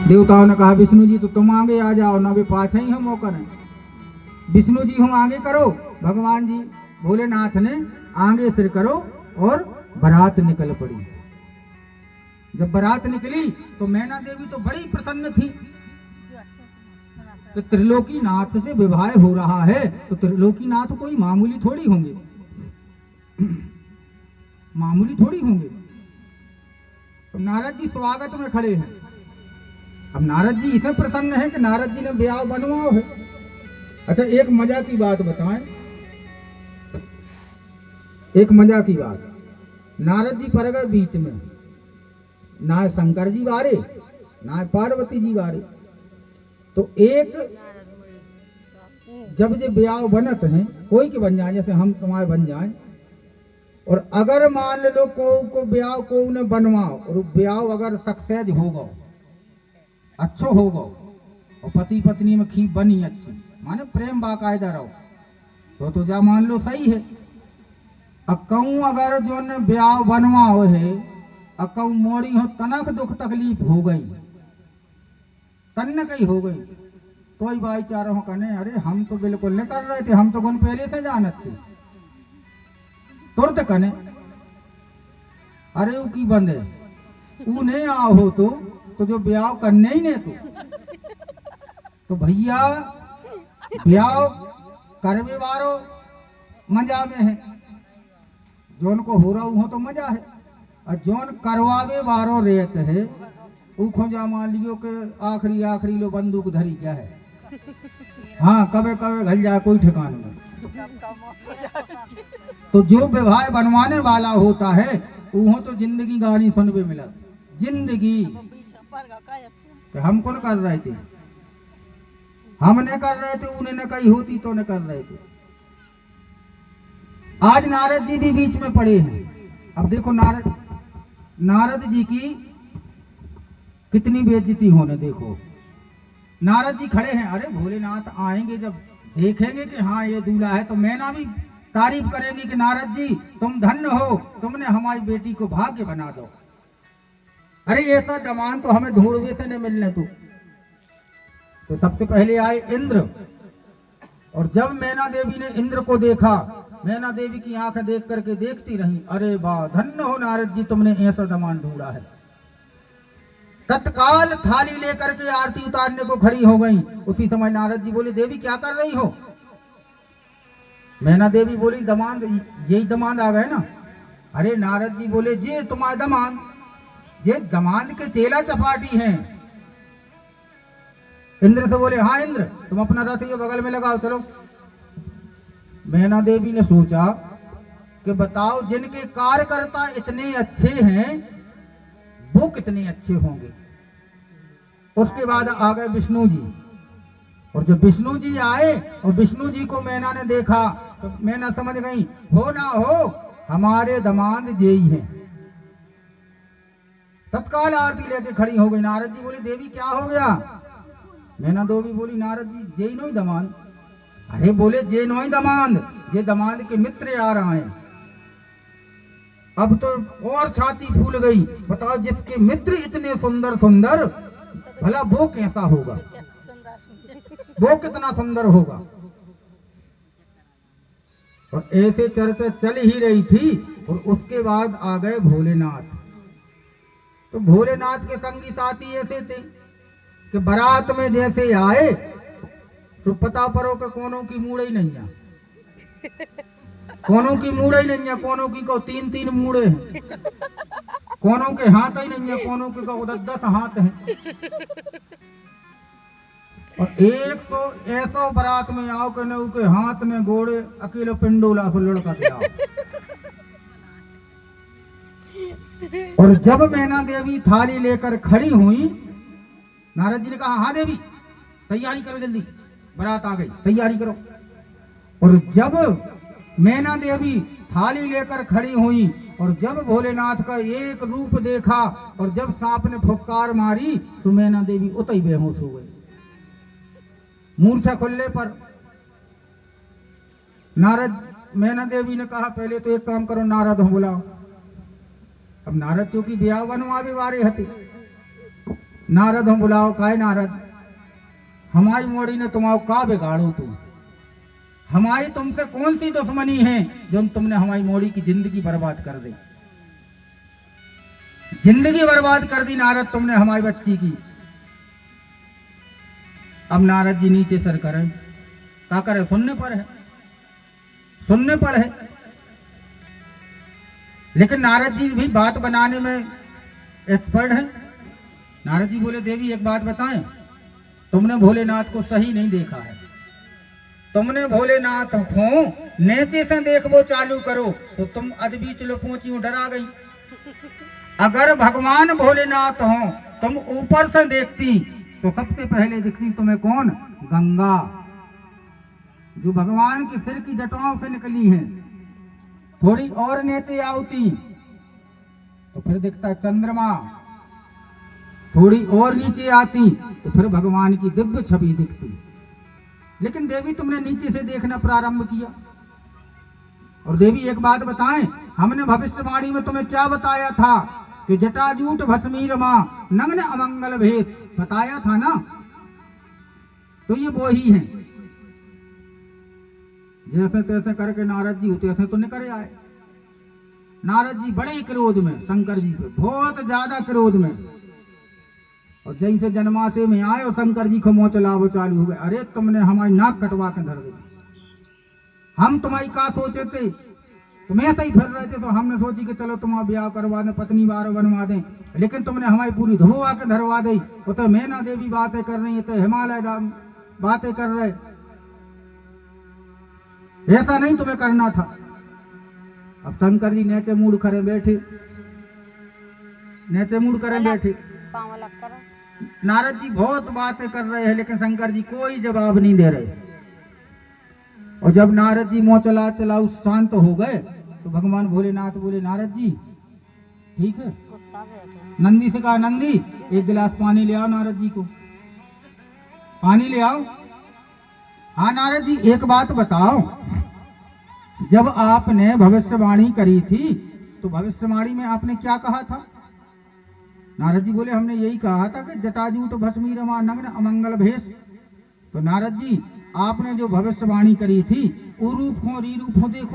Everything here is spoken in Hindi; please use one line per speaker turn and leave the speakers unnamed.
देवताओं ने कहा विष्णु जी तो तुम आगे आ जाओ ना, वे पाछे ही हम होकर हैं। विष्णु जी हम आगे करो, भगवान जी भोलेनाथ ने आगे सिर करो और बारात निकल पड़ी। जब बारात निकली तो मैना देवी तो बड़ी प्रसन्न थी कि त्रिलोकीनाथ से विवाह हो रहा है, तो त्रिलोकीनाथ कोई मामूली थोड़ी होंगे, मामूली थोड़ी होंगे। तो नारद जी स्वागत में खड़े हैं। अब नारद जी इसे प्रसन्न है कि नारद जी ने ब्याह बनवाओ है। अच्छा एक मजा की बात बताएं, एक मजा की बात। नारद जी पर गए बीच में, ना शंकर जी बारे ना पार्वती जी बारे। तो एक जब ये ब्याह बनत हैं, कोई के बन जाए, जैसे हम तुम्हारे बन जाए, और अगर मान लो को ब्याह को ने बनवाओ और ब्याह अगर सक्सेस होगा, अच्छो होगा, और पति पत्नी में खींच बनी अच्छी, माने प्रेम बाकायदा रहो, तो जा मान लो सही है। अकऊ अगर जो ने ब्याह बनवाओ है, अकऊ मोड़ी हो तनक दुख तकलीफ हो गई, तन कहीं हो गई, तो ही भाईचारों कने अरे हम तो बिल्कुल नहीं कर रहे थे, हम तो गुण पहले से जानत थे, तुरंत कने अरे वो की बंद है, वो नहीं आओ हो तो जो ब्याह करने ही नहीं तो भैया ब्याह करवे वारो मजा में है, जोन को हो रहा हो तो मजा है, और जोन करवावे वारो रेत है वो खोजा मान लियो के आखिरी आखिरी लो बंदूक धरी क्या है, हाँ कबे कबे घल जाए कोई ठिकान में। तो जो विवाह बनवाने वाला होता है वो तो जिंदगी गानी सुनवे मिला, जिंदगी हम कौन कर रहे थे, हम ने कर रहे थे, उन्हें न कही होती तो न कर रहे थे। आज नारद जी भी बीच में पड़े हैं। अब देखो नारद जी की कितनी बेइज्जती होने, देखो नारद जी खड़े हैं, अरे भोलेनाथ आएंगे जब देखेंगे कि हाँ ये दूल्हा है, तो मैना भी तारीफ करेंगी कि नारद जी तुम धन्य हो, तुमने हमारी बेटी को भाग्य बना दो, अरे ऐसा जमान तो हमें ढूंढवे से नहीं मिलने तो सबसे पहले आए इंद्र, और जब मैना देवी ने इंद्र को देखा, मैना देवी की आंखें देख करके देखती रही, अरे वाह धन्य हो नारद जी, तुमने ऐसा दमान ढूंढा है। तत्काल थाली लेकर के आरती उतारने को खड़ी हो गई। उसी समय नारद जी बोले देवी क्या कर रही हो? मैना देवी बोली दमांद, यही दमांद आ गए ना। अरे नारद जी बोले जे तुम्हारे दमांद, ये दमांद के चेला चपाटी हैं। इंद्र से बोले हाँ इंद्र तुम अपना रथ ये बगल में लगाओ चलो। मैना देवी ने सोचा कि बताओ जिनके कार्यकर्ता इतने अच्छे हैं वो कितने अच्छे होंगे। उसके बाद आ गए विष्णु जी, और जब विष्णु जी आए और विष्णु जी को मैना ने देखा तो मैना समझ गई हो ना हो हमारे दमाद जेई हैं। तत्काल आरती लेके खड़ी हो गई। नारद जी बोली देवी क्या हो गया? मैना देवी बोली नारद जी जेई नो ही दमाद। अरे बोले जे नो ही दमाद, ये दमाद के मित्र आ रहे हैं। अब तो और छाती फूल गई, बताओ जिसके मित्र इतने सुंदर सुंदर भला वो कैसा होगा, वो कितना सुंदर होगा। और ऐसे चर्चा चल ही रही थी और उसके बाद आ गए भोलेनाथ। तो भोलेनाथ के संगी साथी ऐसे थे कि बारात में जैसे आए तो पता पड़ो कि कोनों की मूड़े ही नहीं है, कोनों की मूड़े ही नहीं है, कोनों की को तीन तीन मूड़े हैं, कोनों के हाथ ही नहीं है, कोनों के को 10 हाथ हैं। और एक तो ऐसा बारात में आओ कि न के हाथ में घोड़े अकेले पिंडोला से लड़का दिया। और जब मैना देवी थाली लेकर खड़ी हुई, नारद जी ने कहा हाँ देवी तैयारी करो, जल्दी बारात आ गई, तैयारी करो। और जब मैना देवी थाली लेकर खड़ी हुई और जब भोलेनाथ का एक रूप देखा और जब सांप ने फुफकार मारी तो मैना देवी उतई बेहोश हो गई मूर्छा खुलने पर। मैना देवी ने कहा पहले तो एक काम करो नारद हो बुलाओ। अब नारद क्योंकि ब्याह बनवावे वारे हते नारद हम बुलाओ काहे नारद, हमारी मोड़ी ने तुम्हारा का बिगाड़ो तू, हमारी तुमसे कौन सी दुश्मनी है जो तुमने हमारी मोड़ी की जिंदगी बर्बाद कर दी, जिंदगी बर्बाद कर दी नारद तुमने हमारी बच्ची की। अब नारद जी नीचे सर करें, क्या करे, सुनने पर है, सुनने पर है। लेकिन नारद जी भी बात बनाने में एक्सपर्ट है। नारद जी बोले देवी एक बात बताएं, तुमने भोलेनाथ को सही नहीं देखा है, तुमने भोलेनाथ को नीचे से देखो चालू करो तो तुम अदबीच लो पहुंची डरा गई। अगर भगवान भोलेनाथ हो तुम ऊपर से देखती तो सबसे पहले दिखती तुम्हें कौन, गंगा, जो भगवान के सिर की जटाओं से निकली है। थोड़ी और नीचे आती तो फिर दिखता चंद्रमा, थोड़ी और नीचे आती तो फिर भगवान की दिव्य छवि दिखती। लेकिन देवी तुमने नीचे से देखना प्रारंभ किया। और देवी एक बात बताएं, हमने भविष्यवाणी में तुम्हें क्या बताया था कि जटाजूट भस्मीर मां नग्न अमंगल भेद बताया था ना, तो ये वो ही है। जैसे तैसे करके नारद जी होते ऐसे तो निकल आए। नारद जी बड़े क्रोध में शंकर जी पे, बहुत ज्यादा क्रोध में, और जैसे जन्माशय में आए और शंकर जी को मुंह चलावो चालू हो गए। अरे तुमने हमारी नाक कटवा के धर दी, हम तुम्हारी का सोचे थे, तुम ऐसे ही फिर रहे थे तो हमने सोची कि चलो तुम्हारा ब्याह करवा दें, पत्नी बार बनवा दें, लेकिन तुमने हमारी पूरी धोआ के धरवा दी। तो मैना देवी बातें कर रही है, तो हिमालय बातें कर रहे, ऐसा नहीं तुम्हें करना था। अब शंकर जी नीचे मूड करे बैठे, नीचे मूड करे बैठे। नारद जी बहुत बातें कर रहे हैं लेकिन शंकर जी कोई जवाब नहीं दे रहे। और जब नारद जी मुंह चला चलाऊ शांत हो गए तो भगवान भोलेनाथ बोले नारद जी ठीक है। नंदी से कहा नंदी एक गिलास पानी ले आओ, नारद जी को पानी ले आओ। हाँ नारद जी एक बात बताओ, जब आपने भविष्यवाणी करी थी तो भविष्यवाणी में आपने क्या कहा था? नारद जी बोले हमने यही कहा था कि जटाजूट भस्मीर मां नग्न अमंगल भेष। तो नारद जी आपने जो भविष्यवाणी करी थी वो रूप हो री रूप हो देखो।